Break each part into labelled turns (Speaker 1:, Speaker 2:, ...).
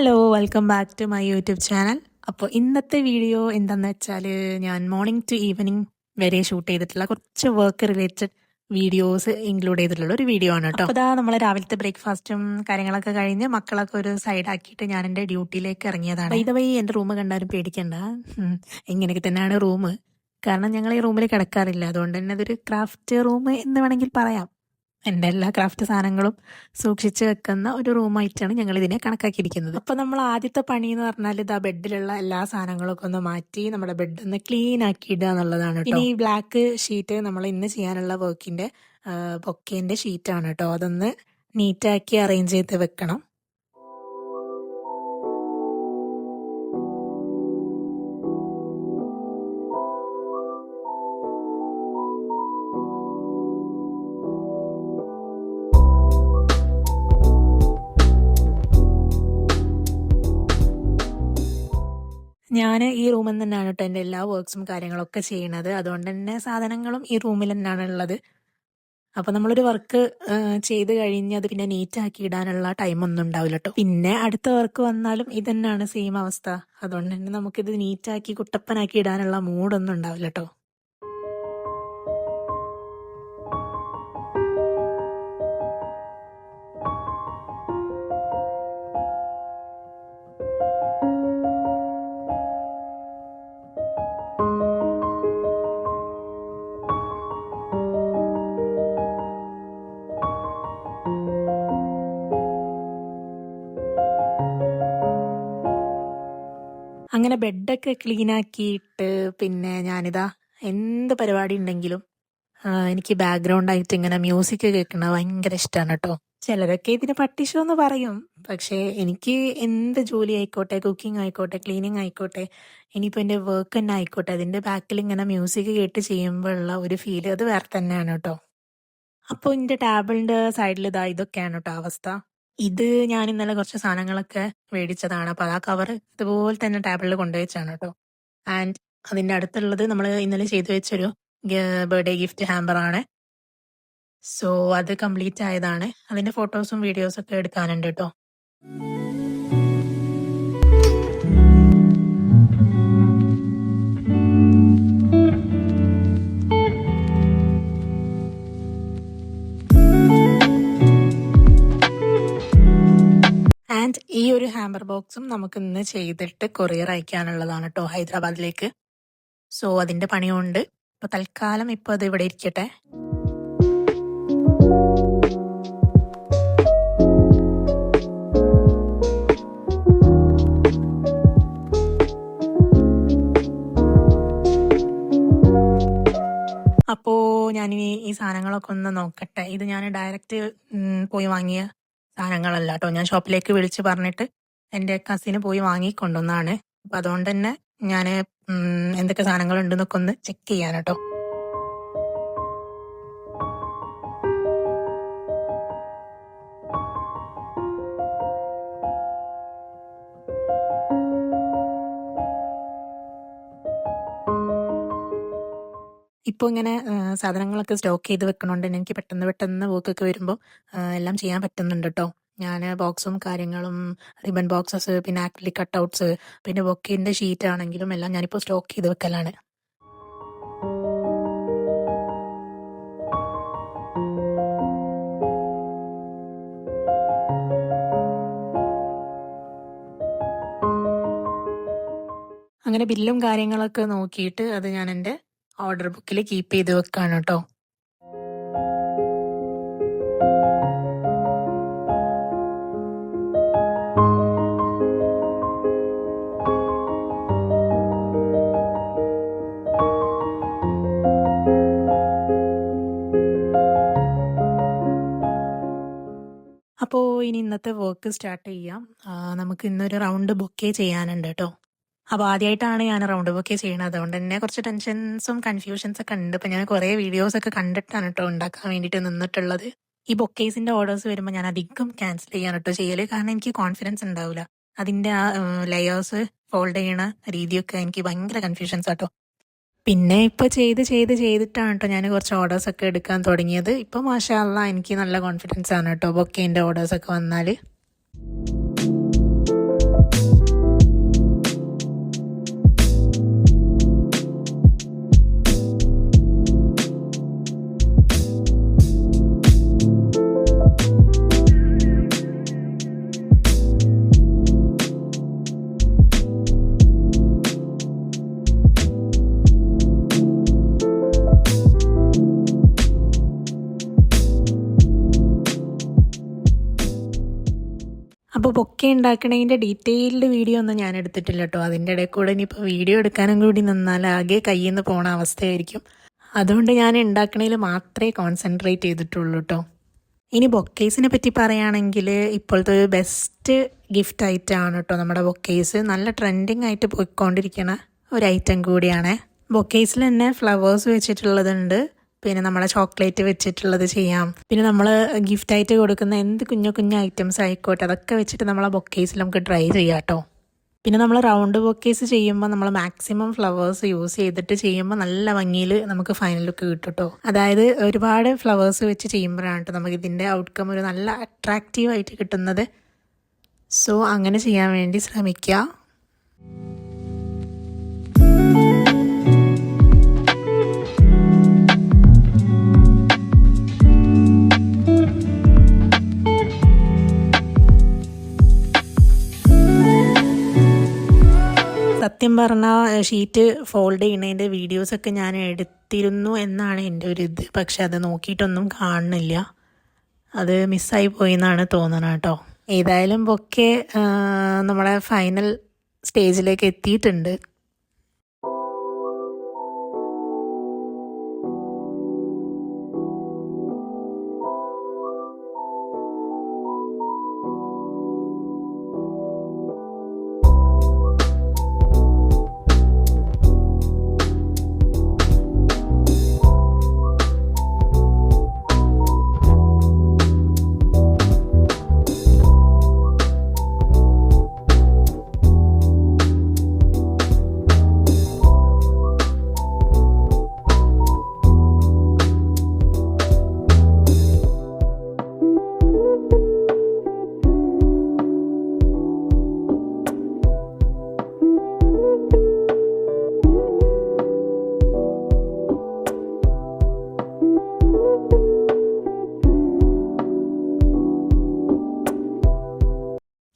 Speaker 1: Hello welcome back to my YouTube channel. അപ്പോൾ ഇന്നത്തെ video എന്താണെന്ന് വെച്ചാൽ ഞാൻ മോർണിംഗ് ടു ഈവനിങ് വരെ ഷൂട്ട് ചെയ്തിട്ടുള്ള കുറച്ച് വർക്ക് റിലേറ്റഡ് വീഡിയോസ് ഇൻക്ലൂഡ് ചെയ്തിട്ടുള്ള ഒരു വീഡിയോ ആണ് കേട്ടോ. അപ്പോൾ അതാ നമ്മൾ രാവിലത്തെ ബ്രേക്ക്ഫാസ്റ്റും കാര്യങ്ങളൊക്കെ കഴിഞ്ഞ് മക്കളൊക്കെ ഒരു സൈഡാക്കിയിട്ട് ഞാൻ എൻ്റെ ഡ്യൂട്ടിയിലേക്ക് ഇറങ്ങിയതാണ്. ഇതുവഴി എൻ്റെ റൂം കണ്ടാലും പേടിക്കണ്ട, ഇങ്ങനെയൊക്കെ തന്നെയാണ് റൂം. കാരണം ഞങ്ങൾ ഈ റൂമിൽ കിടക്കാറില്ല, അതുകൊണ്ട് തന്നെ അതൊരു ക്രാഫ്റ്റ് റൂം എന്ന് വേണമെങ്കിൽ പറയാം. എൻ്റെ എല്ലാ ക്രാഫ്റ്റ് സാധനങ്ങളും സൂക്ഷിച്ച് വെക്കുന്ന ഒരു റൂമായിട്ടാണ് ഞങ്ങൾ ഇതിനെ കണക്കാക്കിയിരിക്കുന്നത്. അപ്പോൾ നമ്മൾ ആദ്യത്തെ പണി എന്ന് പറഞ്ഞാൽ ഇതാ ബെഡിലുള്ള എല്ലാ സാധനങ്ങളൊക്കെ ഒന്ന് മാറ്റി നമ്മുടെ ബെഡ് ഒന്ന് ക്ലീൻ ആക്കി ഇടുക എന്നുള്ളതാണ് കേട്ടോ. ഇനി ഈ ബ്ലാക്ക് ഷീറ്റ് നമ്മൾ ഇന്ന് ചെയ്യാനുള്ള വർക്കിന്റെ ബൊക്കേന്റെ ഷീറ്റാണ് കേട്ടോ. അതൊന്ന് നീറ്റാക്കി അറേഞ്ച് ചെയ്ത് വെക്കണം. ഞാൻ ഈ റൂമിൽ തന്നെയാണ് കേട്ടോ എൻ്റെ എല്ലാ വർക്ക്സും കാര്യങ്ങളൊക്കെ ചെയ്യണത്. അതുകൊണ്ട് തന്നെ സാധനങ്ങളും ഈ റൂമിൽ തന്നെയാണ് ഉള്ളത്. അപ്പോൾ നമ്മളൊരു വർക്ക് ചെയ്ത് കഴിഞ്ഞ് അത് പിന്നെ നീറ്റാക്കി ഇടാനുള്ള ടൈമൊന്നും ഉണ്ടാവില്ല കേട്ടോ. പിന്നെ അടുത്ത വർക്ക് വന്നാലും ഇത് തന്നെയാണ് സെയിം അവസ്ഥ. അതുകൊണ്ട് തന്നെ നമുക്കിത് നീറ്റാക്കി കുട്ടപ്പനാക്കി ഇടാനുള്ള മൂഡൊന്നും ഉണ്ടാവില്ല കേട്ടോ. അങ്ങനെ ബെഡൊക്കെ ക്ലീൻ ആക്കിയിട്ട് പിന്നെ ഞാനിതാ എന്ത് പരിപാടി ഉണ്ടെങ്കിലും എനിക്ക് ബാക്ക്ഗ്രൗണ്ട് ആയിട്ട് ഇങ്ങനെ മ്യൂസിക് കേൾക്കുന്നത് ഭയങ്കര ഇഷ്ടമാണ് കേട്ടോ. ചിലരൊക്കെ ഇതിന് പട്ടിഷോ എന്ന് പറയും, പക്ഷേ എനിക്ക് എന്ത് ജോലി ആയിക്കോട്ടെ, കുക്കിംഗ് ആയിക്കോട്ടെ, ക്ലീനിങ് ആയിക്കോട്ടെ, ഇനിയിപ്പോൾ എൻ്റെ വർക്ക് തന്നെ ആയിക്കോട്ടെ, അതിൻ്റെ ബാക്കിൽ ഇങ്ങനെ മ്യൂസിക് കേട്ട് ചെയ്യുമ്പോഴുള്ള ഒരു ഫീൽ അത് വേറെ തന്നെയാണ് കേട്ടോ. അപ്പോൾ എൻ്റെ ടേബിളിൻ്റെ സൈഡിൽ ഇതൊക്കെയാണ് കേട്ടോ അവസ്ഥ. ഇത് ഞാൻ ഇന്നലെ കുറച്ച് സാധനങ്ങളൊക്കെ മേടിച്ചതാണ്. അപ്പോൾ ആ കവർ ഇതുപോലെ തന്നെ ടേബിളിൽ കൊണ്ടുവച്ചാണ് കേട്ടോ. ആൻഡ് അതിൻ്റെ അടുത്തുള്ളത് നമ്മൾ ഇന്നലെ ചെയ്തു വെച്ചൊരു ബർത്ത്ഡേ ഗിഫ്റ്റ് ഹാമ്പർ ആണ്. സോ അത് കംപ്ലീറ്റ് ആയതാണ്. അതിൻ്റെ ഫോട്ടോസും വീഡിയോസും ഒക്കെ എടുക്കാനുണ്ട് കേട്ടോ. ആൻഡ് ഈ ഒരു ഹാമ്പർ ബോക്സും നമുക്ക് ഇന്ന് ചെയ്തിട്ട് കൊറിയർ അയക്കാനുള്ളതാണ് കേട്ടോ, ഹൈദരാബാദിലേക്ക്. സോ അതിന്റെ പണിയുണ്ട്. ഇപ്പൊ തൽക്കാലം ഇപ്പൊ അത് ഇവിടെ ഇരിക്കട്ടെ. അപ്പോ ഞാനിനി ഈ സാധനങ്ങളൊക്കെ ഒന്ന് നോക്കട്ടെ. ഇത് ഞാൻ ഡയറക്റ്റ് പോയി വാങ്ങിയ സാധനങ്ങളല്ല കേട്ടോ. ഞാൻ ഷോപ്പിലേക്ക് വിളിച്ച് പറഞ്ഞിട്ട് എൻ്റെ കസിന് പോയി വാങ്ങിക്കൊണ്ടുവന്നാണ്. അപ്പൊ അതുകൊണ്ട് തന്നെ ഞാൻ എന്തൊക്കെ സാധനങ്ങൾ ഉണ്ടെന്നൊക്കെ ഒന്ന് ചെക്ക് ചെയ്യാൻ കേട്ടോ. ഇപ്പോൾ ഇങ്ങനെ സാധനങ്ങളൊക്കെ സ്റ്റോക്ക് ചെയ്ത് വെക്കണോണ്ട് തന്നെ എനിക്ക് പെട്ടെന്ന് വർക്കൊക്കെ വരുമ്പോൾ എല്ലാം ചെയ്യാൻ പറ്റുന്നുണ്ട് കേട്ടോ. ഞാൻ ബോക്സും കാര്യങ്ങളും, റിബൺ ബോക്സസ്, പിന്നെ ആക്രിലിക് കട്ടൗട്ട്സ്, പിന്നെ ബൊക്കേൻ്റെ ഷീറ്റ് ആണെങ്കിലും എല്ലാം ഞാനിപ്പോൾ സ്റ്റോക്ക് ചെയ്ത് വെക്കലാണ്. അങ്ങനെ ബില്ലും കാര്യങ്ങളൊക്കെ നോക്കിയിട്ട് അത് ഞാൻ എൻ്റെ ഓർഡർ ബുക്കിൽ കീപ്പ് ചെയ്ത് വെക്കാണ് കേട്ടോ. അപ്പോൾ ഇനി ഇന്നത്തെ വർക്ക് സ്റ്റാർട്ട് ചെയ്യാം. നമുക്ക് ഇന്നൊരു റൗണ്ട് ബൊക്കെ ചെയ്യാനുണ്ട് കേട്ടോ. അപ്പോൾ ആദ്യമായിട്ടാണ് ഞാൻ റൗണ്ട് ബൊക്കെ ചെയ്യണത്. അതുകൊണ്ട് തന്നെ കുറച്ച് ടെൻഷൻസും കൺഫ്യൂഷൻസ് ഒക്കെ ഉണ്ട്. ഇപ്പം ഞാൻ കുറേ വീഡിയോസ് ഒക്കെ കണ്ടിട്ടാണ് കേട്ടോ ഉണ്ടാക്കാൻ വേണ്ടിയിട്ട് നിന്നിട്ടുള്ളത്. ഈ ബൊക്കേസിന്റെ ഓർഡേഴ്സ് വരുമ്പോൾ ഞാൻ അധികം ക്യാൻസൽ ചെയ്യാൻ കേട്ടോ ചെയ്യല്. കാരണം എനിക്ക് കോൺഫിഡൻസ് ഉണ്ടാവില്ല. അതിന്റെ ആ ലെയേഴ്സ് ഫോൾഡ് ചെയ്യണ രീതിയൊക്കെ എനിക്ക് ഭയങ്കര കൺഫ്യൂഷൻസ് ആട്ടോ. പിന്നെ ഇപ്പൊ ചെയ്തിട്ടാണ് കേട്ടോ ഞാൻ കുറച്ച് ഓർഡേഴ്സ് ഒക്കെ എടുക്കാൻ തുടങ്ങിയത്. ഇപ്പൊ മാഷാ അല്ലാ എനിക്ക് നല്ല കോൺഫിഡൻസ് ആണ് കേട്ടോ ബൊക്കേന്റെ ഓർഡേഴ്സ് ഒക്കെ വന്നാല്. അപ്പോൾ ബൊക്കെ ഉണ്ടാക്കണതിൻ്റെ ഡീറ്റെയിൽഡ് വീഡിയോ ഒന്നും ഞാൻ എടുത്തിട്ടില്ല കേട്ടോ. അതിൻ്റെ ഇടയിൽ കൂടെ ഇനിയിപ്പോൾ വീഡിയോ എടുക്കാനും കൂടി നിന്നാൽ ആകെ കയ്യിൽ നിന്ന് പോണ അവസ്ഥയായിരിക്കും. അതുകൊണ്ട് ഞാൻ ഉണ്ടാക്കണതിൽ മാത്രമേ കോൺസെൻട്രേറ്റ് ചെയ്തിട്ടുള്ളൂ കേട്ടോ. ഇനി ബൊക്കേസിനെ പറ്റി പറയുകയാണെങ്കിൽ ഇപ്പോഴത്തെ ഒരു ബെസ്റ്റ് ഗിഫ്റ്റ് ഐറ്റമാണ് കേട്ടോ നമ്മുടെ ബൊക്കേസ്. നല്ല ട്രെൻഡിങ് ആയിട്ട് പോയിക്കൊണ്ടിരിക്കുന്ന ഒരു ഐറ്റം കൂടിയാണ്. ബൊക്കേസിൽ തന്നെ ഫ്ലവേഴ്സ് വെച്ചിട്ടുള്ളതുണ്ട്, പിന്നെ നമ്മളെ ചോക്ലേറ്റ് വെച്ചിട്ടുള്ളത് ചെയ്യാം, പിന്നെ നമ്മൾ ഗിഫ്റ്റായിട്ട് കൊടുക്കുന്ന എന്ത് കുഞ്ഞു കുഞ്ഞു ഐറ്റംസ് ആയിക്കോട്ടെ അതൊക്കെ വെച്ചിട്ട് നമ്മളെ ബൊക്കേസിൽ നമുക്ക് ട്രൈ ചെയ്യാം കേട്ടോ. പിന്നെ നമ്മൾ റൗണ്ട് ബൊക്കേസ് ചെയ്യുമ്പോൾ നമ്മൾ മാക്സിമം ഫ്ലവേഴ്സ് യൂസ് ചെയ്തിട്ട് ചെയ്യുമ്പോൾ നല്ല ഭംഗിയിൽ നമുക്ക് ഫൈനൽ ലുക്ക് കിട്ടും കേട്ടോ. അതായത് ഒരുപാട് ഫ്ലവേഴ്സ് വെച്ച് ചെയ്യുമ്പോഴാണ് കേട്ടോ നമുക്ക് ഇതിൻ്റെ ഔട്ട്കം ഒരു നല്ല അട്രാക്റ്റീവായിട്ട് കിട്ടുന്നത്. സോ അങ്ങനെ ചെയ്യാൻ വേണ്ടി ശ്രമിക്കുക. സത്യം പറഞ്ഞാൽ ഷീറ്റ് ഫോൾഡ് ചെയ്യുന്നതിൻ്റെ വീഡിയോസൊക്കെ ഞാൻ എടുത്തിരുന്നു എന്നാണ് എൻ്റെ ഒരു ഇത്. പക്ഷെ അത് നോക്കിയിട്ടൊന്നും കാണുന്നില്ല, അത് മിസ്സായി പോയി എന്നാണ് തോന്നുന്നത് കേട്ടോ. ഏതായാലും ബൊക്കെ നമ്മുടെ ഫൈനൽ സ്റ്റേജിലേക്ക് എത്തിയിട്ടുണ്ട്.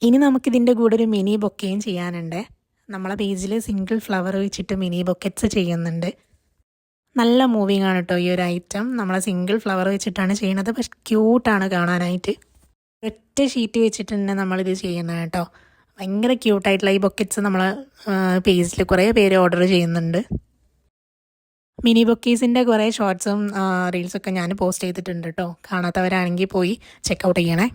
Speaker 1: ഇനി നമുക്കിതിൻ്റെ കൂടെ ഒരു മിനി ബൊക്കയും ചെയ്യാനുണ്ട്. നമ്മളെ പേജിൽ സിംഗിൾ ഫ്ലവർ വെച്ചിട്ട് മിനി ബൊക്കറ്റ്സ് ചെയ്യുന്നുണ്ട്. നല്ല മൂവിങ് ആണ് കേട്ടോ ഈ ഒരു ഐറ്റം. നമ്മളെ സിംഗിൾ ഫ്ലവർ വെച്ചിട്ടാണ് ചെയ്യണത്, പക്ഷെ ക്യൂട്ടാണ് കാണാനായിട്ട്. ഒറ്റ ഷീറ്റ് വെച്ചിട്ട് തന്നെ നമ്മളിത് ചെയ്യുന്നത് കേട്ടോ. ഭയങ്കര ക്യൂട്ടായിട്ടുള്ള ഈ ബൊക്കറ്റ്സ് നമ്മളെ പേജിൽ കുറേ പേര് ഓർഡർ ചെയ്യുന്നുണ്ട്. മിനി ബൊക്കീസിൻ്റെ കുറേ ഷോർട്സും റീൽസൊക്കെ ഞാൻ പോസ്റ്റ് ചെയ്തിട്ടുണ്ട് കേട്ടോ. കാണാത്തവരാണെങ്കിൽ പോയി ചെക്കൗട്ട് ചെയ്യണേ.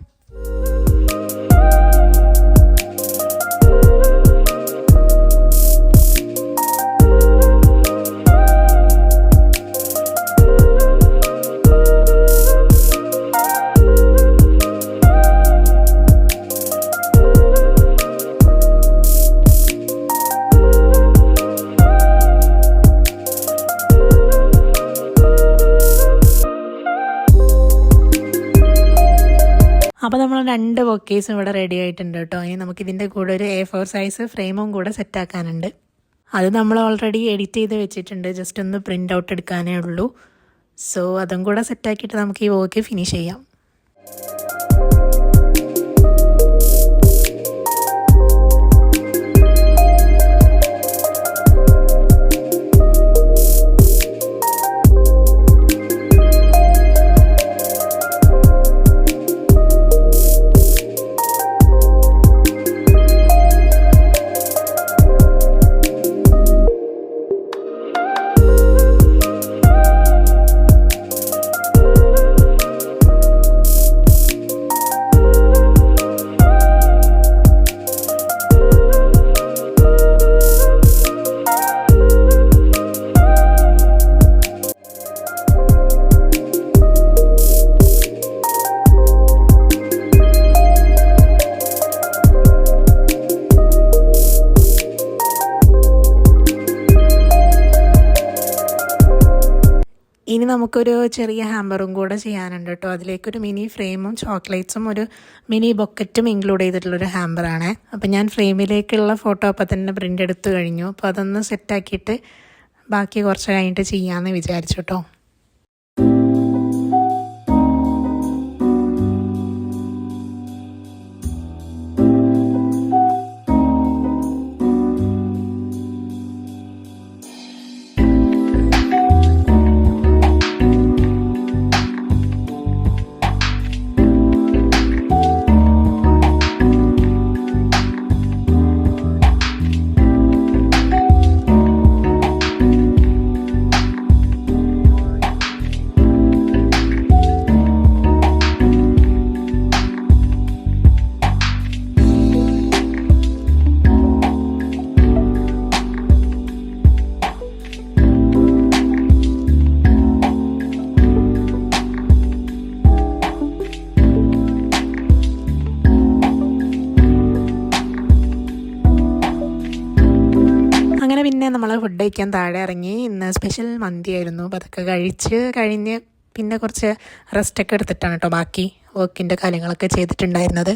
Speaker 1: അപ്പോൾ നമ്മൾ 2 ബൊക്കേസും ഇവിടെ റെഡി ആയിട്ടുണ്ട് കേട്ടോ. ഇനി നമുക്കിതിൻ്റെ കൂടെ ഒരു A4 സൈസ് ഫ്രെയിമും കൂടെ സെറ്റാക്കാനുണ്ട്. അത് നമ്മൾ ഓൾറെഡി എഡിറ്റ് ചെയ്ത് വെച്ചിട്ടുണ്ട്, ജസ്റ്റ് ഒന്ന് പ്രിൻ്റ് ഔട്ട് എടുക്കാനേ ഉള്ളൂ. സോ അതും കൂടെ സെറ്റാക്കിയിട്ട് നമുക്ക് ഈ വർക്ക് ഫിനിഷ് ചെയ്യാം. ഇനി നമുക്കൊരു ചെറിയ ഹാമ്പറും കൂടെ ചെയ്യാനുണ്ട് കേട്ടോ. അതിലേക്കൊരു മിനി ഫ്രെയിമും ചോക്ലേറ്റ്സും ഒരു മിനി ബൊക്കറ്റും ഇൻക്ലൂഡ് ചെയ്തിട്ടുള്ളൊരു ഹാമ്പറാണ്. അപ്പം ഞാൻ ഫ്രെയിമിലേക്കുള്ള ഫോട്ടോ അപ്പം തന്നെ പ്രിൻ്റ് എടുത്തു കഴിഞ്ഞു. അപ്പോൾ അതൊന്ന് സെറ്റാക്കിയിട്ട് ബാക്കി കുറച്ച് കഴിഞ്ഞിട്ട് ചെയ്യാമെന്ന് വിചാരിച്ചു കേട്ടോ. കഴിക്കാൻ താഴെ ഇറങ്ങി. ഇന്ന് സ്പെഷ്യൽ മന്തിയായിരുന്നു. അപ്പോൾ അതൊക്കെ കഴിഞ്ഞ് പിന്നെ കുറച്ച് റെസ്റ്റൊക്കെ എടുത്തിട്ടാണ് കേട്ടോ ബാക്കി വർക്കിൻ്റെ കാര്യങ്ങളൊക്കെ ചെയ്തിട്ടുണ്ടായിരുന്നത്.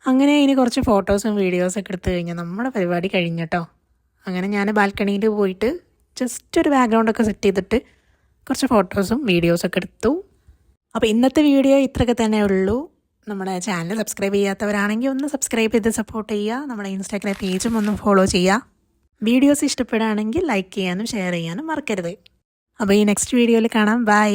Speaker 1: അങ്ങനെ ഇനി കുറച്ച് ഫോട്ടോസും വീഡിയോസൊക്കെ എടുത്തു കഴിഞ്ഞാൽ നമ്മുടെ പരിപാടി കഴിഞ്ഞട്ടോ. അങ്ങനെ ഞാൻ ബാൽക്കണിയിൽ പോയിട്ട് ജസ്റ്റ് ഒരു ബാക്ക്ഗ്രൗണ്ടൊക്കെ സെറ്റ് ചെയ്തിട്ട് കുറച്ച് ഫോട്ടോസും വീഡിയോസൊക്കെ എടുത്തു. അപ്പോൾ ഇന്നത്തെ വീഡിയോ ഇത്രയൊക്കെ തന്നെ ഉള്ളൂ. നമ്മുടെ ചാനൽ സബ്സ്ക്രൈബ് ചെയ്യാത്തവരാണെങ്കിൽ ഒന്ന് സബ്സ്ക്രൈബ് ചെയ്ത് സപ്പോർട്ട് ചെയ്യുക. നമ്മുടെ ഇൻസ്റ്റാഗ്രാം പേജും ഒന്ന് ഫോളോ ചെയ്യുക. വീഡിയോസ് ഇഷ്ടപ്പെടുകയാണെങ്കിൽ ലൈക്ക് ചെയ്യാനും ഷെയർ ചെയ്യാനും മറക്കരുത്. അപ്പോൾ ഈ നെക്സ്റ്റ് വീഡിയോയിൽ കാണാം. ബൈ.